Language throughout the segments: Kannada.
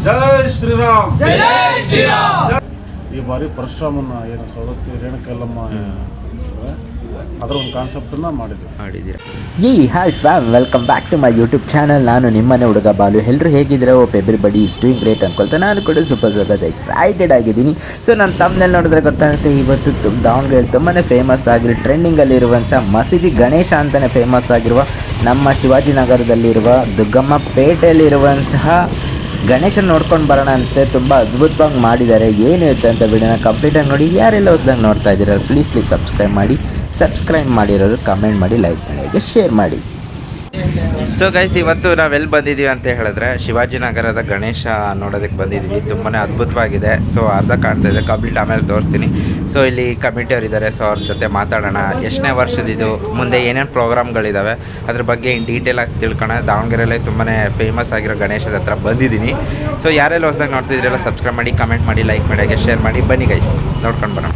ಜೈ ಶ್ರೀರಾಮ್. ಈ ಬಾರಿ ಪರಶುರಾಮನ ಏನು ಸವದತ್ತಿ ರೇಣುಕಲ್ಲಮ್ಮ ಅದರ ಒಂದು ಕಾನ್ಸೆಪ್ಟನ್ನು ಮಾಡಿದ್ದೀರಾ. Hi fam, welcome back to my YouTube channel. ನಾನು ನಿಮ್ಮನೆ ಹುಡುಗ ಬಾಲು. ಎಲ್ಲರೂ ಹೇಗಿದ್ರೆ hope everybody is doing great ಅನ್ಕೊಳ್ತಾ ನಾನು ಕೂಡ ಸೂಪರ್ ಎಕ್ಸೈಟೆಡ್ ಆಗಿದ್ದೀನಿ. ಸೊ ನಾನು ತಮ್ಮನೇಲಿ ನೋಡಿದ್ರೆ ಗೊತ್ತಾಗುತ್ತೆ, ಇವತ್ತು ದಾವಣಗೆರೆ ತುಂಬಾ ಫೇಮಸ್ ಆಗಿರೋ ಟ್ರೆಂಡಿಂಗಲ್ಲಿರುವಂಥ ಮಸೀದಿ ಗಣೇಶ ಅಂತಲೇ ಫೇಮಸ್ ಆಗಿರುವ ನಮ್ಮ ಶಿವಾಜಿನಗರದಲ್ಲಿರುವ ದುಗ್ಗಮ್ಮ ಪೇಟೆಯಲ್ಲಿರುವಂತಹ ಗಣೇಶನ ನೋಡ್ಕೊಂಡು ಬರೋಣ ಅಂತೆ. ತುಂಬ ಅದ್ಭುತವಾಗಿ ಮಾಡಿದ್ದಾರೆ. ಏನಿರುತ್ತೆ ಅಂತ ವಿಡಿಯೋನ ಕಂಪ್ಲೀಟಾಗಿ ನೋಡಿ. ಯಾರೆಲ್ಲ ಹೊಸದಾಗಿ ನೋಡ್ತಾ ಇದ್ದೀರ ಪ್ಲೀಸ್ ಸಬ್ಸ್ಕ್ರೈಬ್ ಮಾಡಿರೋರು ಕಮೆಂಟ್ ಮಾಡಿ, ಲೈಕ್ ಮಾಡಿ, ಹಾಗೆ ಶೇರ್ ಮಾಡಿ. ಸೊ ಗೈಸ್, ಇವತ್ತು ನಾವೆಲ್ಲಿ ಬಂದಿದ್ದೀವಿ ಅಂತ ಹೇಳಿದ್ರೆ ಶಿವಾಜಿನಗರದ ಗಣೇಶ ನೋಡೋದಕ್ಕೆ ಬಂದಿದ್ದೀವಿ. ತುಂಬಾ ಅದ್ಭುತವಾಗಿದೆ. ಸೊ ಅರ್ಧ ಕಾಣ್ತಾ ಇದೆ, ಕಂಪ್ಲೀಟ್ ಆಮೇಲೆ ತೋರಿಸ್ತೀನಿ. ಸೊ ಇಲ್ಲಿ ಕಮಿಟಿಯವ್ರು ಇದ್ದಾರೆ, ಸೊ ಅವ್ರ ಜೊತೆ ಮಾತಾಡೋಣ. ಎಷ್ಟನೇ ವರ್ಷದಿದು, ಮುಂದೆ ಏನೇನು ಪ್ರೋಗ್ರಾಮ್ಗಳಿದ್ದಾವೆ ಅದ್ರ ಬಗ್ಗೆ ಇನ್ನು ಡೀಟೇಲಾಗಿ ತಿಳ್ಕೊಳ್ಳೋಣ. ದಾವಣಗೆರೆಯಲ್ಲೇ ತುಂಬಾ ಫೇಮಸ್ ಆಗಿರೋ ಗಣೇಶದ ಹತ್ರ ಬಂದಿದ್ದೀನಿ. ಸೊ ಯಾರೆಲ್ಲ ಹೊಸದಾಗಿ ನೋಡ್ತಿದ್ದೀರಲ್ಲ ಸಬ್ಸ್ಕ್ರೈಬ್ ಮಾಡಿ, ಕಮೆಂಟ್ ಮಾಡಿ, ಲೈಕ್ ಮಾಡಿ, ಹಾಗೆ ಶೇರ್ ಮಾಡಿ. ಬನ್ನಿ ಗೈಸ್, ನೋಡ್ಕೊಂಡು ಬರೋಣ.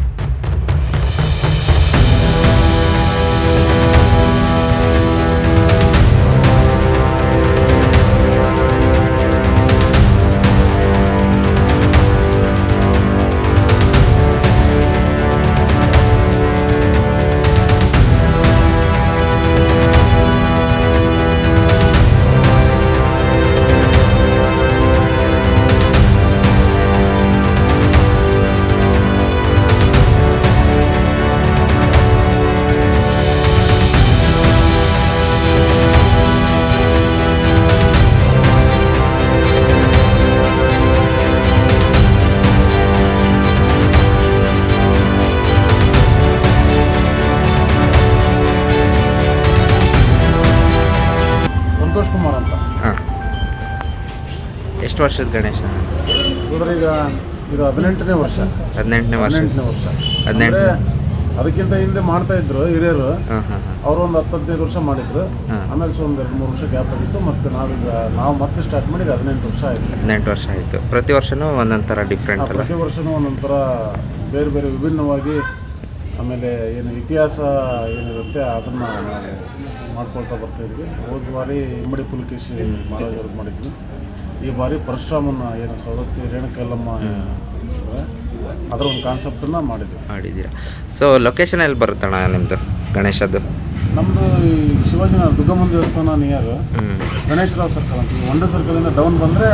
ಸಂತೋಷ್ ಕುಮಾರ್ ಅಂತ. ಎಷ್ಟು ವರ್ಷದ ಗಣೇಶ? ಅಂದ್ರೆ ಈಗ ಇದು 18ನೇ ವರ್ಷ. 18ನೇ ವರ್ಷ. ಅದಕ್ಕಿಂತ ಹಿಂದೆ ಮಾಡ್ತಾ ಇದ್ರು ಹಿರಿಯರು. ಅವರು ಒಂದು 10-15 ವರ್ಷ ಮಾಡಿದ್ರು. ಆಮೇಲೆ ಒಂದು 2-3 ವರ್ಷ ಗ್ಯಾಪ್ ಆಗಿತ್ತು. ಮತ್ತೆ ನಾವು ಮತ್ತೆ ಸ್ಟಾರ್ಟ್ ಮಾಡಿ 18 ವರ್ಷ ಆಯಿತು. 18 ವರ್ಷ ಆಯಿತು. ಪ್ರತಿ ವರ್ಷನೂ ಒಂದೊಂಥರ ಡಿಫ್ರೆಂಟ್. ಪ್ರತಿ ವರ್ಷನೂ ಒಂದೊಂಥರ ಬೇರೆ ಬೇರೆ ವಿಭಿನ್ನವಾಗಿ, ಆಮೇಲೆ ಏನು ಇತಿಹಾಸ ಏನಿರುತ್ತೆ ಅದನ್ನು ನಾವು ಮಾಡ್ಕೊಳ್ತಾ ಬರ್ತಾಯಿದ್ವಿ. ಹೋದ ಬಾರಿ ಇಮ್ಮಡಿ ಪುಲಕೇಶಿ ಮಹಾರಾಜವ್ರಿಗೆ ಮಾಡಿದ್ವಿ. ಈ ಬಾರಿ ಪರಶುರಾಮನ ಏನು ಸವದತ್ತಿ ರೇಣುಕಲ್ಲಮ್ಮ ಅದರ ಒಂದು ಕಾನ್ಸೆಪ್ಟನ್ನು ಮಾಡಿದ್ದೀರಾ. ಸೊ ಲೊಕೇಶನ್ ಎಲ್ಲಿ ಬರುತ್ತಣ್ಣ ನಿಮ್ಮದು ಗಣೇಶದ್ದು? ನಮ್ಮದು ಈ ಶಿವಾಜಿನಗರ ದುಗ್ಗಮ್ಮನ ದೇವಸ್ಥಾನ ನಿಯರ್ ಗಣೇಶರಾವ್ ಸರ್ಕಲ್ ಅಂತ. ಒಂಡೆ ಸರ್ಕಲಿಂದ ಡೌನ್ ಬಂದರೆ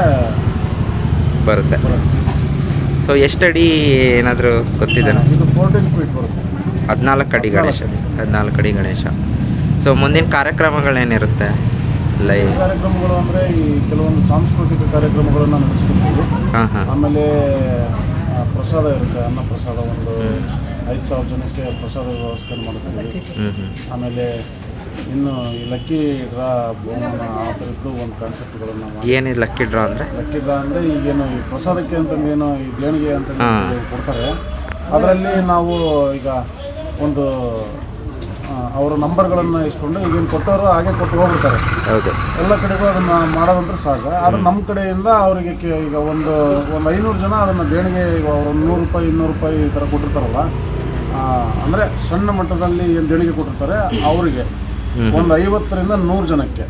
ಬರುತ್ತೆ. ಸೊ ಎಷ್ಟಡಿ ಏನಾದರೂ ಗೊತ್ತಿದೆ? ಇದು 14 ಫೀಟ್ ಬರುತ್ತೆ. 14 ಅಡಿ ಗಣೇಶ. 14 ಅಡಿ ಗಣೇಶ. ಸೊ ಮುಂದಿನ ಕಾರ್ಯಕ್ರಮಗಳೇನಿರುತ್ತೆ? ಲೈವ್ ಕಾರ್ಯಕ್ರಮಗಳು ಅಂದರೆ ಈ ಕೆಲವೊಂದು ಸಾಂಸ್ಕೃತಿಕ ಕಾರ್ಯಕ್ರಮಗಳನ್ನು ನಡೆಸ್ಕೊಡ್ತೀವಿ. ಆಮೇಲೆ ಪ್ರಸಾದ ಇರುತ್ತೆ, ಅನ್ನ ಪ್ರಸಾದ. ಒಂದು 5,000 ಜನಕ್ಕೆ ಪ್ರಸಾದ ವ್ಯವಸ್ಥೆಯನ್ನು ಮಾಡಿಸ್ತೀವಿ. ಆಮೇಲೆ ಇನ್ನು ಈ ಲಕ್ಕಿ ಡ್ರಾ ಬಹುಮಾನ ಆ ಥರದ್ದು ಒಂದು ಕಾನ್ಸೆಪ್ಟ್ಗಳನ್ನು ಏನಿದೆ. ಲಕ್ಕಿ ಡ್ರಾ ಅಂದರೆ ಈಗೇನು ಈ ಪ್ರಸಾದಕ್ಕೆ ಅಂತಂದು ಏನೋ ಈ ದೇಣಿಗೆ ಅಂತ ಕೊಡ್ತಾರೆ. ಅದರಲ್ಲಿ ನಾವು ಈಗ ಒಂದು ಅವರ ನಂಬರ್ಗಳನ್ನು ಇಸ್ಕೊಂಡು ಈಗೇನು ಕೊಟ್ಟವರು ಹಾಗೆ ಕೊಟ್ಟು ಹೋಗ್ಬಿಡ್ತಾರೆ. ಹೌದು, ಎಲ್ಲ ಕಡೆಗೂ ಅದನ್ನು ಮಾಡೋದಂದ್ರೆ ಸಹಜ. ಆದರೆ ನಮ್ಮ ಕಡೆಯಿಂದ ಅವರಿಗೆ ಈಗ ಒಂದು 500 ಜನ ಅದನ್ನು ದೇಣಿಗೆ, ಈಗ ಅವರು 100 ರೂಪಾಯಿ 200 ರೂಪಾಯಿ ಈ ಥರ ಕೊಟ್ಟಿರ್ತಾರಲ್ಲ, ಅಂದರೆ ಸಣ್ಣ ಮಟ್ಟದಲ್ಲಿ ಏನು ದೇಣಿಗೆ ಕೊಟ್ಟಿರ್ತಾರೆ ಅವರಿಗೆ ಒಂದು 50ರಿಂದ 100 ಜನಕ್ಕೆ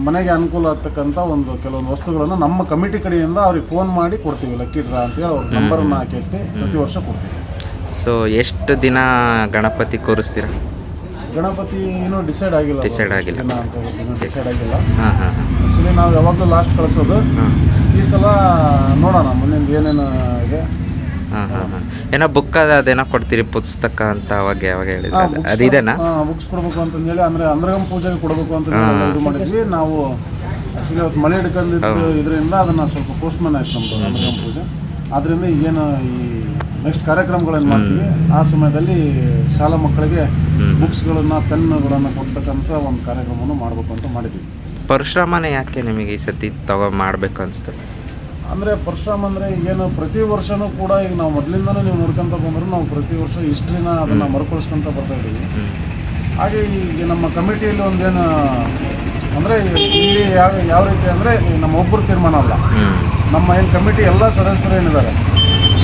ಮನೆಗೆ ಅನುಕೂಲ ಆಗ್ತಕ್ಕಂಥ ಕೆಲವೊಂದು ವಸ್ತುಗಳನ್ನು ನಮ್ಮ ಕಮಿಟಿ ಕಡೆಯಿಂದ ಅವ್ರಿಗೆ ಫೋನ್ ಮಾಡಿ ಕೊಡ್ತೀವಿ. ಲಕ್ಕಿ ಡ್ರಾ ಅಂತೇಳಿ ಅವ್ರ ನಂಬರನ್ನು ಹಾಕಿ ಪ್ರತಿ ವರ್ಷ ಕೊಡ್ತೀವಿ. ಸೊ ಎಷ್ಟು ದಿನ ಗಣಪತಿ ಕೂರಿಸ್ತೀರಾ? ಗಣಪತಿ ಇನ್ನೂ ಡಿಸೈಡ್ ಆಗಿಲ್ಲ. ಆ್ಯಕ್ಚುಲಿ ನಾವು ಯಾವಾಗಲೂ ಲಾಸ್ಟ್ ಕಳಿಸೋದು. ಈ ಸಲ ನೋಡೋಣ ಮುಂದಿನ ಏನೇನು ಇದೆ. ಏನೋ ಬುಕ್ ಅದೇನೋ ಕೊಡ್ತೀರಿ, ಪುಸ್ತಕ ಅಂತ ಅವಾಗ ಹೇಳಿದ್ರೆ ಅದಿದೆನಾ? ಬುಕ್ಸ್ ಕೊಡಬೇಕು ಅಂತಂದೇಳಿ, ಅಂದರೆ ಅಂದ್ರಗಂ ಪೂಜೆಗೆ ಕೊಡಬೇಕು ಅಂತ ಇದು ಮಾಡಿದ್ವಿ ನಾವು. ಆ್ಯಕ್ಚುಲಿ ಅವತ್ತು ಮಳೆ ಹಿಡ್ಕೊಂಡಿದ್ದು ಇದರಿಂದ ಅದನ್ನು ಸ್ವಲ್ಪ ಪೋಸ್ಟ್ಮನ್ ಆಯ್ತು ನಮ್ಮದು ಅಂದ್ರಗಂ ಪೂಜೆ. ಆದ್ದರಿಂದ ಈಗೇನು ಈ ನೆಕ್ಸ್ಟ್ ಕಾರ್ಯಕ್ರಮಗಳನ್ನು ಮಾಡ್ತೀವಿ. ಆ ಸಮಯದಲ್ಲಿ ಶಾಲಾ ಮಕ್ಕಳಿಗೆ ಬುಕ್ಸ್ಗಳನ್ನು, ಪೆನ್ಗಳನ್ನು ಕೊಡ್ತಕ್ಕಂಥ ಒಂದು ಕಾರ್ಯಕ್ರಮವನ್ನು ಮಾಡಬೇಕು ಅಂತ ಮಾಡಿದ್ವಿ. ಪರಶುರಾಮನೇ ಯಾಕೆ ನಿಮಗೆ ಈ ಸತಿ ಮಾಡಬೇಕು ಅನಿಸ್ತು? ಅಂದರೆ ಪರಶುರಾಮ ಅಂದರೆ ಏನು ಪ್ರತಿ ವರ್ಷವೂ ಕೂಡ ಈಗ ನಾವು ಮೊದಲಿಂದನೂ ನೀವು ನೋಡ್ಕೊತ ಬಂದರೂ ನಾವು ಪ್ರತಿ ವರ್ಷ ಹಿಸ್ಟ್ರಿನ ಅದನ್ನು ಮರುಕಳಿಸ್ಕೊತ ಬರ್ತಾಯಿದ್ದೀವಿ. ಹಾಗೆ ಈಗ ನಮ್ಮ ಕಮಿಟಿಯಲ್ಲಿ ಒಂದೇನು ಅಂದರೆ ಇಲ್ಲಿ ಯಾವ ರೀತಿ ಅಂದರೆ ನಮ್ಮ ಒಬ್ಬರು ತೀರ್ಮಾನ ಅಲ್ಲ. ನಮ್ಮ ಏನು ಕಮಿಟಿ ಎಲ್ಲ ಸದಸ್ಯರು ಏನಿದ್ದಾರೆ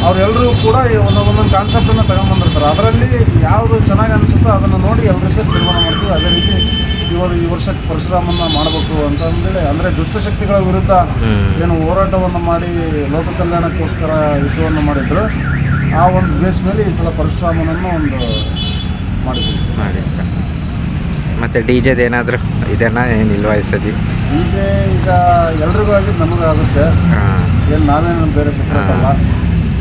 ಅವರೆಲ್ಲರೂ ಕೂಡ ಒಂದೊಂದು ಕಾನ್ಸೆಪ್ಟನ್ನು ತಗೊಂಡ್ಬಂದಿರ್ತಾರೆ. ಅದರಲ್ಲಿ ಯಾವುದು ಚೆನ್ನಾಗಿ ಅನಿಸುತ್ತೋ ಅದನ್ನು ನೋಡಿ ಎಲ್ಲರೂ ಸೇರಿ ತೀರ್ಮಾನ ಮಾಡ್ತೀವಿ. ಅದೇ ರೀತಿ ಈ ಈ ವರ್ಷಕ್ಕೆ ಪರಶುರಾಮನ್ನ ಮಾಡಬೇಕು ಅಂತಂದೇಳಿ, ಅಂದರೆ ದುಷ್ಟಶಕ್ತಿಗಳ ವಿರುದ್ಧ ಏನು ಹೋರಾಟವನ್ನು ಮಾಡಿ ಲೋಕ ಕಲ್ಯಾಣಕ್ಕೋಸ್ಕರ ಯುದ್ಧವನ್ನು ಮಾಡಿದ್ರು. ಆ ಒಂದು ಬೇಸ್ ಮೇಲೆ ಈ ಸಲ ಪರಶುರಾಮನನ್ನು ಒಂದು ಮಾಡಿದ್ರು. ಮತ್ತು ಡಿ ಜೆದು ಏನಾದರೂ ಇದನ್ನು ಏನಿಲ್ವಾ ಈ ಸತಿ? ಡಿ ಜೆ ಈಗ ಎಲ್ರಿಗೂ ಆಗಿದ್ದು ನಮಗಾಗುತ್ತೆ, ಏನು ನಾವೇನು ಬೇರೆ ಸೆಪ್ರೇಟ್ ಅಲ್ಲ.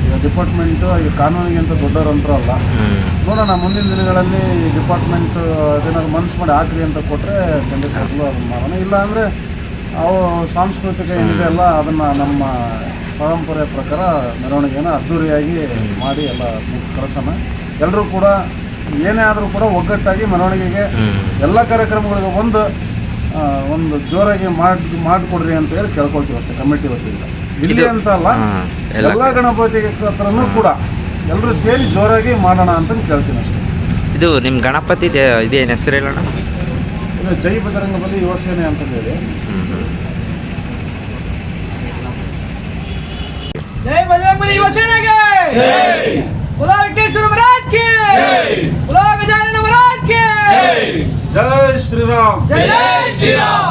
ಈಗ ಡಿಪಾರ್ಟ್ಮೆಂಟು ಈಗ ಕಾನೂನಿಗೆ ಅಂತ ದೊಡ್ಡವರಂತರೂ ಅಲ್ಲ. ನೋಡೋಣ ಮುಂದಿನ ದಿನಗಳಲ್ಲಿ ಡಿಪಾರ್ಟ್ಮೆಂಟ್ ಅದೇನಾದ್ರು ಮನ್ಸು ಮಾಡಿ ಹಾಕ್ರಿ ಅಂತ ಕೊಟ್ಟರೆ ಖಂಡಿತವಾಗ್ಲೂ ಅದನ್ನು ಮಾಡೋಣ. ಇಲ್ಲ ಅಂದರೆ ಅವು ಸಾಂಸ್ಕೃತಿಕ ಏನಿದೆ ಅಲ್ಲ ಅದನ್ನು ನಮ್ಮ ಪರಂಪರೆ ಪ್ರಕಾರ ಮೆರವಣಿಗೆನ ಅದ್ದೂರಿಯಾಗಿ ಮಾಡಿ ಎಲ್ಲ ಕಳಿಸೋಣ. ಎಲ್ಲರೂ ಕೂಡ ಏನೇ ಆದರೂ ಕೂಡ ಒಗ್ಗಟ್ಟಾಗಿ ಮೆರವಣಿಗೆಗೆ ಎಲ್ಲ ಕಾರ್ಯಕ್ರಮಗಳಿಗೂ ಒಂದು ಜೋರಾಗಿ ಮಾಡಿಕೊಡ್ರಿ ಅಂತ ಹೇಳಿ ಕೇಳ್ಕೊಳ್ತೀವಿ ಅಷ್ಟೇ. ಕಮಿಟಿ ವತಿಯಿಂದ ಇಲ್ಲಿ ಅಂತ ಅಲ್ಲ, ಎಲ್ಲ ಗಣಪತಿ ಹತ್ರನೂ ಕೂಡ ಎಲ್ಲರೂ ಸೇರಿ ಜೋರಾಗಿ ಮಾಡೋಣ ಅಂತ ಕೇಳ್ತೀನಿ ಅಷ್ಟೇ. ಇದು ನಿಮ್ಮ ಗಣಪತಿ ಇದೇನು ಹೆಸರು ಹೇಳೋಣ? ಇದು ಜೈ ಬಜರಂಗ ಬಲಿ ಯುವ ಸೇನೆ ಅಂತ ಹೇಳಿ. जय बजरंग बली युवा सेना के जय, बोला विघ्नेश्वर महाराज के जय, बोला गजानन महाराज के जय, जय श्री राम, जय श्री राम।